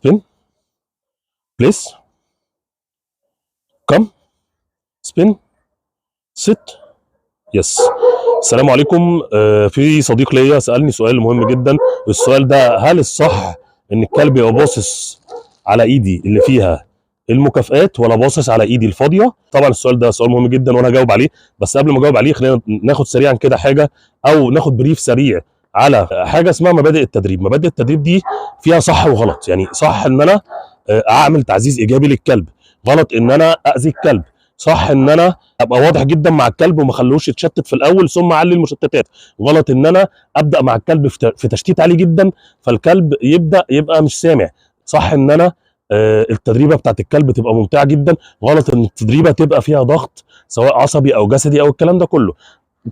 سبين بليس كم سبين ست يس. السلام عليكم. في صديق ليا سألني سؤال مهم جدا. السؤال ده: هل الصح ان الكلب يبقى باصص على ايدي اللي فيها المكافآت ولا باصص على ايدي الفاضيه؟ طبعا السؤال ده سؤال مهم جدا وانا هجاوب عليه، بس قبل ما اجاوب عليه خلينا ناخد سريعا كده حاجه او ناخد بريف سريع على حاجه اسمها مبادئ التدريب. مبادئ التدريب دي فيها صح وغلط، يعني صح ان انا اعمل تعزيز ايجابي للكلب، غلط ان انا اذي الكلب، صح ان انا ابقى واضح جدا مع الكلب وما اخلوش يتشتت في الاول ثم اعلي المشتتات، غلط ان انا ابدا مع الكلب في تشتيت عالي جدا فالكلب يبقى مش سامع، صح ان انا التدريبه بتاعت الكلب تبقى ممتعه جدا، غلط ان التدريبه تبقى فيها ضغط سواء عصبي او جسدي او الكلام ده كله.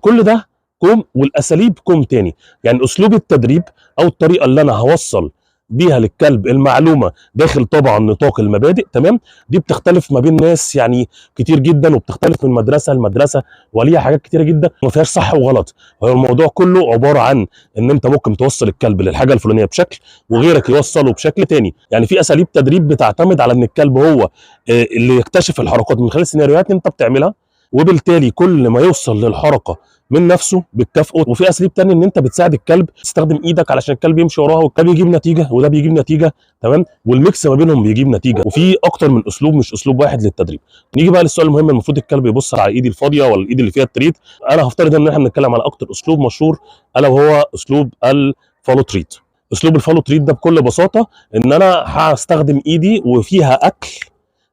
كل ده كوم، والاساليب كوم تاني. يعني اسلوب التدريب او الطريقه اللي انا هوصل بيها للكلب المعلومه داخل طبعا نطاق المبادئ، تمام، دي بتختلف ما بين ناس يعني كتير جدا، وبتختلف من مدرسه لمدرسه، وليها حاجات كتيره جدا ما فيهاش صح وغلط. هو الموضوع كله عباره عن ان انت ممكن توصل الكلب للحاجه الفلانيه بشكل وغيرك يوصله بشكل تاني. يعني في اساليب تدريب بتعتمد على ان الكلب هو اللي يكتشف الحركات من خلال السيناريوهات انت بتعملها، وبالتالي كل ما يوصل للحركه من نفسه بتكافئه. وفي اساليب تانية ان انت بتساعد الكلب، تستخدم ايدك علشان الكلب يمشي وراها، والكلب يجيب نتيجه وده بيجيب نتيجه، تمام، والميكس ما بينهم بيجيب نتيجه. وفي اكتر من اسلوب مش اسلوب واحد للتدريب. نيجي بقى للسؤال المهم: المفروض الكلب يبص على ايدي الفاضيه ولا الايد اللي فيها التريت؟ انا هفترض ان احنا بنتكلم على اكتر اسلوب مشهور الا وهو اسلوب الفولو تريت. اسلوب الفولو تريت ده بكل بساطه ان انا هستخدم ايدي وفيها اكل،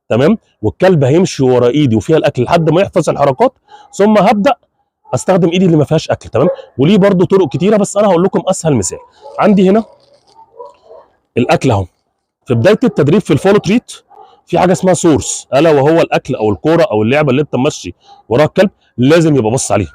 تمام، والكلب هيمشي ورا ايدي وفيها الاكل لحد ما يحفظ الحركات، ثم هبدا استخدم ايدي اللي ما فيهاش اكل، تمام. وليه برضو طرق كتيره، بس انا هقول لكم اسهل مثال. عندي هنا الاكل اهو. في بدايه التدريب في الفولو تريت في حاجه اسمها سورس، الا وهو الاكل او الكوره او اللعبه اللي انت ماشي وراها الكلب لازم يبقى بص عليها،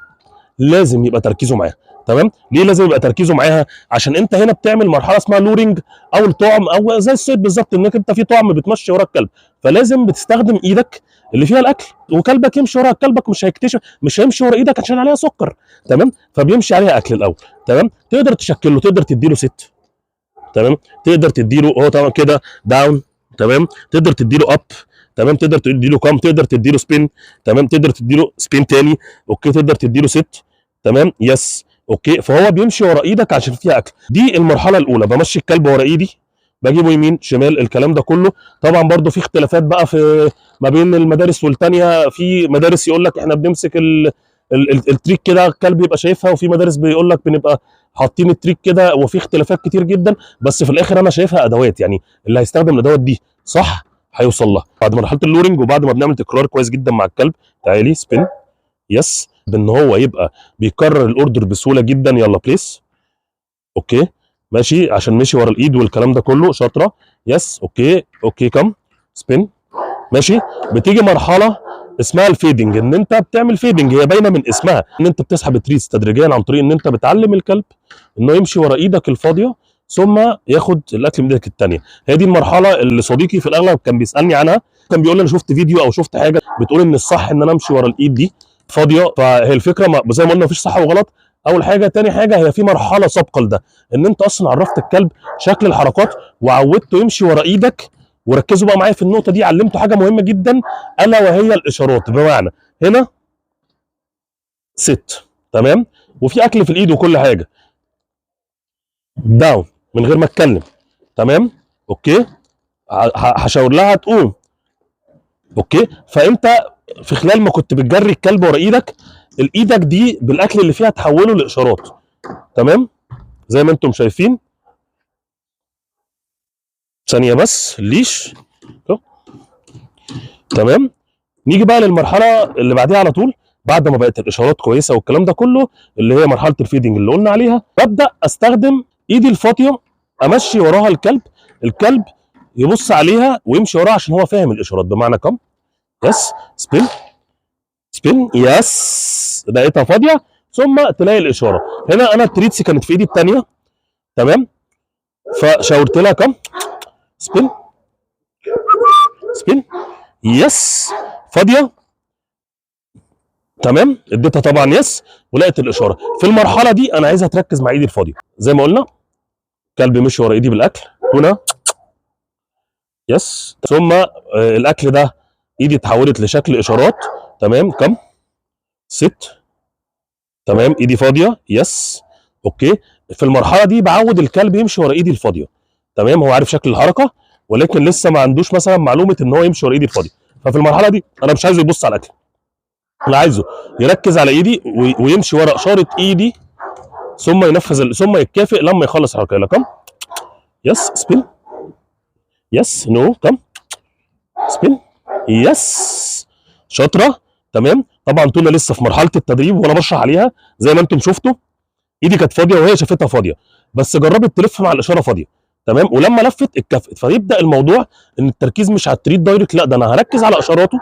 لازم يبقى تركيزه معاها، تمام. ليه لازم يبقى تركيزه معاها؟ عشان انت هنا بتعمل مرحله اسمها لورنج او الطعم، او زي الصيد بالظبط، انك انت في طعم بتمشي ورا الكلب، فلازم بتستخدم ايدك اللي فيها الاكل، وكلبك يمشي ورا كلبك مش هيكتشف، مش هيمشي ورا ايدك عشان عليها سكر، تمام، فبيمشي عليها اكل الاول، تمام. تقدر تشكله، تقدر تديله ست، تمام، تقدر تديله هو طبعا كده داون، تمام، تقدر تديله اب، تمام، تقدر تديله كام، تقدر تديله سبين، تمام، تقدر تديله سبين تاني، اوكي، تقدر تديله ست، تمام، يس، اوكي. فهو بيمشي ورا ايدك عشان فيها اكل. دي المرحله الاولى، بمشي الكلب ورا ايدي، بجيبه يمين شمال الكلام ده كله. طبعا برضو في اختلافات بقى في ما بين المدارس والتانيه. في مدارس يقول لك احنا بنمسك التريك كده الكلب يبقى شايفها، وفي مدارس بيقول لك بنبقى حاطين التريك كده، وفي اختلافات كتير جدا، بس في الاخر انا شايفها ادوات. يعني اللي هيستخدم الادوات دي صح هيوصل لها بعد مرحله اللورنج، وبعد ما بنعمل تكرار كويس جدا مع الكلب. تعالي سبين، يس، بان هو يبقى بيكرر الاوردر بسهوله جدا. يلا بليس، اوكي، ماشي، عشان مشي ورا الايد والكلام ده كله، شاطره، يس، اوكي، اوكي، كم سبين، ماشي. بتيجي مرحله اسمها الفيدنج، ان انت بتعمل فيدنج، هي باينه من اسمها ان انت بتسحب التريتس تدريجيا عن طريق ان انت بتعلم الكلب انه يمشي ورا ايدك الفاضيه ثم ياخد الاكل من ايدك الثانيه. هي دي المرحله اللي صديقي في الاغلب كان بيسالني عنها، كان بيقول لي انا شفت فيديو او شفت حاجه بتقول ان الصح ان انا امشي ورا الايد دي فاضيه. فهي الفكره زي ما قلنا مفيش صح وغلط. اول حاجه، تاني حاجه، هي في مرحله سابقه لده، ان انت اصلا عرفت الكلب شكل الحركات وعودته يمشي ورا ايدك. وركزوا بقى معايا في النقطه دي، علمته حاجه مهمه جدا الا وهي الاشارات. بمعنى هنا ست، تمام، وفي اكل في الايد وكل حاجه، داون من غير ما اتكلم، تمام، اوكي، هشاور لها تقوم، اوكي. فانت في خلال ما كنت بتجري الكلب ورا ايدك، الايدك دي بالاكل اللي فيها تحوله لاشارات، تمام، زي ما انتم شايفين. ثانيه بس، الليش، تمام. نيجي بقى للمرحله اللي بعديها على طول، بعد ما بقت الاشارات كويسه والكلام ده كله، اللي هي مرحله الفيدنج اللي قلنا عليها، ببدا استخدم ايدي الفاضيه امشي وراها الكلب، الكلب يبص عليها ويمشي وراها عشان هو فاهم الاشارات. بمعنى كم، يس، سبين، سبين، يس، لقيتها فاضيه ثم تلاقي الاشاره. هنا انا التريتس كانت في ايدي الثانيه، تمام، فشاورت لها كم سبين، سبين، يس، فاضيه، تمام، اديتها طبعا يس ولقيت الاشاره. في المرحله دي انا عايزها تركز مع ايدي الفاضيه، زي ما قلنا كلب مشي ورا ايدي بالاكل، هنا يس. ثم الاكل ده ايدي اتحولت لشكل اشارات. تمام. كم. ست. تمام. ايدي فاضيه. يس. اوكي. في المرحله دي بعود الكلب يمشي ورا ايدي الفاضيه. تمام. هو عارف شكل الحركه ولكن لسه ما عندوش مثلا معلومه ان هو يمشي ورا ايدي الفاضيه. ففي المرحله دي انا مش عايزه يبص على الاكل، انا عايزه يركز على ايدي ويمشي ورا اشاره ايدي، ثم ينفذ ثم يتكافئ لما يخلص الحركه. يلا كم. يس. سبين. يس. نو. كم. سبين. يس. شاطره. تمام. طبعا تونا لسه في مرحله التدريب وانا بشرح عليها زي ما انتم شفتوا، ايدي كانت فاضيه وهي شافتها فاضيه، بس جربت تلف مع الاشاره فاضيه. تمام. ولما لفت اتكافئت. فيبدا الموضوع ان التركيز مش على التريت دايركت، لا ده انا هركز على اشاراته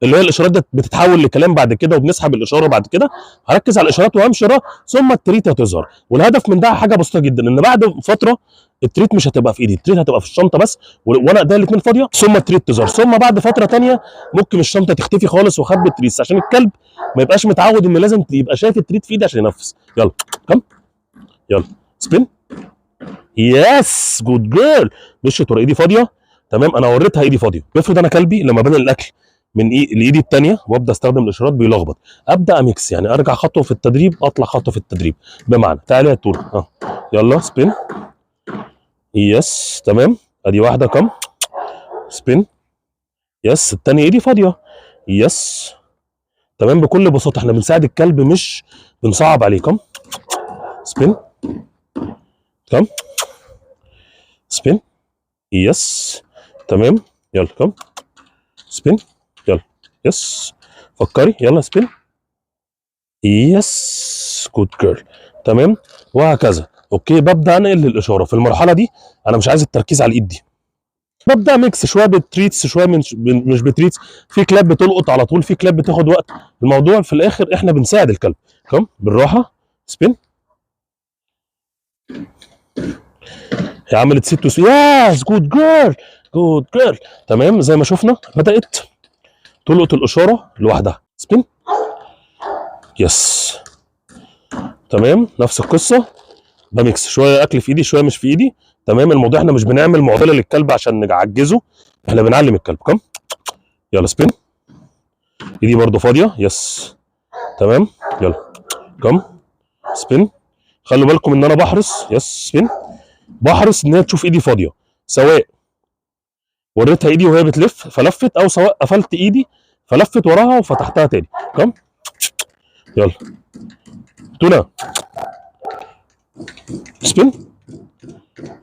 اللي هي الاشارات دي بتتحول لكلام بعد كده وبنسحب الاشاره بعد كده. هركز على الاشارات وهمشي وراه ثم التريت هتظهر. والهدف من ده حاجه بسيطه جدا، ان بعد فتره التريت مش هتبقى في ايدي، التريت هتبقى في الشنطه بس وانا ايديا الاثنين فاضيه، ثم التريت تظهر، ثم بعد فتره ثانيه ممكن الشنطه تختفي خالص واخبي التريت عشان الكلب ما يبقاش متعود ان لازم يبقى شايف التريت في ايدي عشان ينفذ. يلا كم. يلا سبين. يس. جود جيرل. مشيت ورا ايدي فاضيه. تمام. انا وريتها ايدي فاضيه. افرض انا كلبي لما بنقل الاكل من لايدي الثانيه وابدا استخدم الاشارات بيلخبط، ابدا اميكس، يعني ارجع خطوه في التدريب اطلع خطوه في التدريب. بمعنى تعالى يا طول يلا سبين. يس. تمام. ادي واحده. كم. سبين. يس. الثانيه ايدي فاضيه. يس. تمام. بكل بساطه احنا بنساعد الكلب مش بنصعب عليه. كم. سبين. كم. سبين. يس. تمام. يلا كم. سبين. يلا. يس. فكري. يلا سبين. يس. جود جيرل. تمام. وهكذا. اوكي. ببدا انقل للاشاره. في المرحله دي انا مش عايز التركيز على الايد دي، ببدا ميكس شويه بالتريتس شويه مش بتريتس. في كلاب بتلقط على طول، في كلاب بتاخد وقت. الموضوع في الاخر احنا بنساعد الكلب. كم. بالراحه. سبين. هي عملت ست ياس. جود جيرل. جود جيرل. تمام. زي ما شفنا بدات تلقط الاشاره لوحدها. سبين. يس. تمام. نفس القصه، بميكس شويه اكل في ايدي شويه مش في ايدي. تمام. الموضوع احنا مش بنعمل معضله للكلب عشان نعجزه، احنا بنعلم الكلب. كم. يلا سبين. ايدي برضو فاضيه. يس. تمام. يلا كم. سبين. خلوا بالكم ان انا بحرص. يس. سبين. بحرص ان هي تشوف ايدي فاضيه، سواء وريتها ايدي وهي بتلف فلفت، او سواء قفلت ايدي فلفت وراها وفتحتها تاني. كم. يلا تونا. سبين.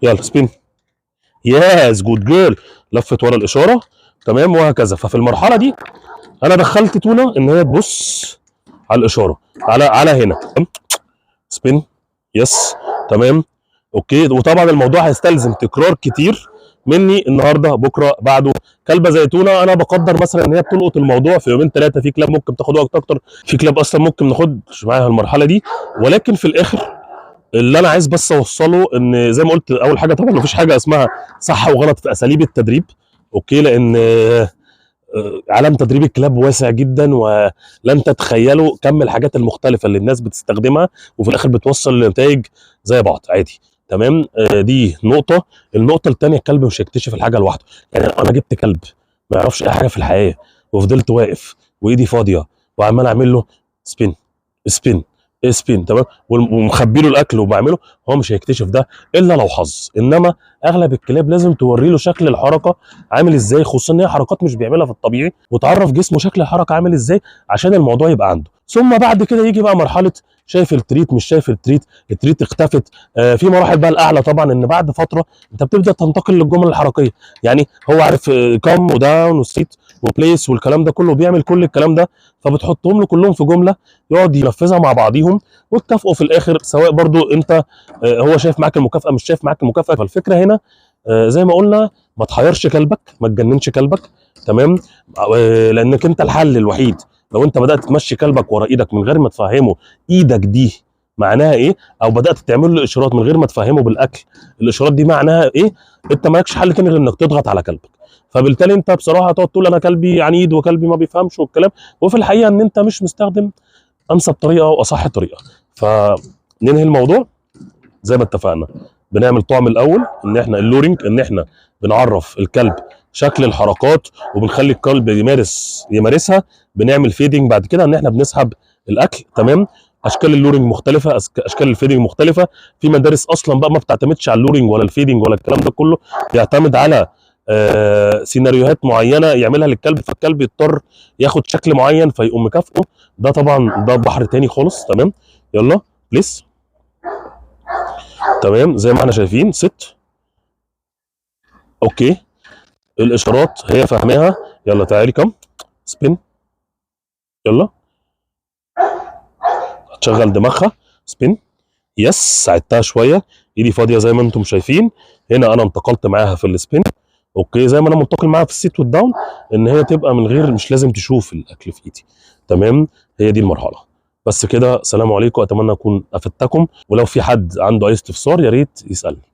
يلا سبين. ياس. جود جيرل. لفت ورا الاشاره. تمام. وهكذا. ففي المرحله دي انا دخلت تونا ان هي تبص على الاشاره على هنا. سبين. يس. تمام. اوكي. وطبعا الموضوع هيستلزم تكرار كتير مني النهارده بكره بعده. كلبه زي تونا انا بقدر مثلا ان هي بتلقط الموضوع في يومين ثلاثه، في كلاب ممكن تاخد وقت اكتر، في كلاب اصلا ممكن ناخدش معاها المرحله دي. ولكن في الاخر اللي انا عايز بس اوصله ان زي ما قلت اول حاجه، طبعا مفيش حاجه اسمها صح وغلط في اساليب التدريب. اوكي. لان عالم تدريب الكلاب واسع جدا ولن تتخيلوا كم الحاجات المختلفه اللي الناس بتستخدمها وفي الاخر بتوصل لنتائج زي بعض عادي. تمام. دي نقطه. النقطه الثانيه، الكلب مش هيكتشف الحاجه لوحده. يعني انا جبت كلب ما يعرفش اي حاجه في الحياه وفضلت واقف وايدي فاضيه وعمال اعمل له سبين سبين سبين، تمام، ومخبي له الاكل وبعمله، هو مش هيكتشف ده الا لو حظ. انما اغلب الكلاب لازم توري له شكل الحركه عامل ازاي، خصوصا ان هي حركات مش بيعملها في الطبيعي، وتعرف جسمه شكل الحركه عامل ازاي عشان الموضوع يبقى عنده. ثم بعد كده يجي بقى مرحله شايف التريت مش شايف التريت، التريت اختفت. في مراحل بقى الاعلى طبعا، ان بعد فتره انت بتبدا تنتقل للجمل الحركيه. يعني هو عارف كام وداون وسيت وبليس والكلام ده كله، بيعمل كل الكلام ده، فبتحطهم له كلهم في جمله يقعد ينفذها مع بعضيهم وتكافئه في الاخر، سواء برضو انت هو شايف معاك المكافاه مش شايف معاك المكافاه. فالفكره هنا زي ما قلنا ما تحيرش كلبك، ما تجننش كلبك. تمام. لانك انت الحل الوحيد لو انت بدات تمشي كلبك ورا ايدك من غير ما تفهمه ايدك دي معناها ايه، او بدات تعمل له اشارات من غير ما تفهمه بالاكل الاشارات دي معناها ايه، انت مالكش حل تاني غير انك تضغط على كلبك. فبالتالي انت بصراحه تقعد تقول انا كلبي عنيد وكلبي ما بيفهمش والكلام، وفي الحقيقه ان انت مش مستخدم انسب طريقه واصح طريقه. فننهي الموضوع زي ما اتفقنا، بنعمل طعم الاول، ان احنا اللورنج، ان احنا بنعرف الكلب شكل الحركات وبنخلي الكلب يمارسها. بنعمل فيدنج بعد كده، ان احنا بنسحب الاكل. تمام. اشكال اللورنج مختلفه، اشكال الفيدنج مختلفه. في مدارس اصلا بقى ما بتعتمدش على اللورنج ولا الفيدنج ولا الكلام ده كله، بيعتمد على سيناريوهات معينه يعملها للكلب، فالكلب يضطر ياخد شكل معين فيقوم مكافئه. ده طبعا ده بحر تاني خالص. تمام. يلا بليز. تمام زي ما احنا شايفين ست. اوكي، الاشارات هي فاهماها. يلا تعالي كم سبين. يلا هتشغل دماغها. سبين. يس، ساعدتها شويه، ايدي فاضيه زي ما انتم شايفين. هنا انا انتقلت معاها في السبين. اوكي، زي ما انا منتقل معاها في السيت والداون، ان هي تبقى من غير، مش لازم تشوف الاكل في ايدي. تمام. هي دي المرحله. بس كده، سلام عليكم، اتمنى اكون افدتكم، ولو في حد عنده اي استفسار يا ريت يسالني.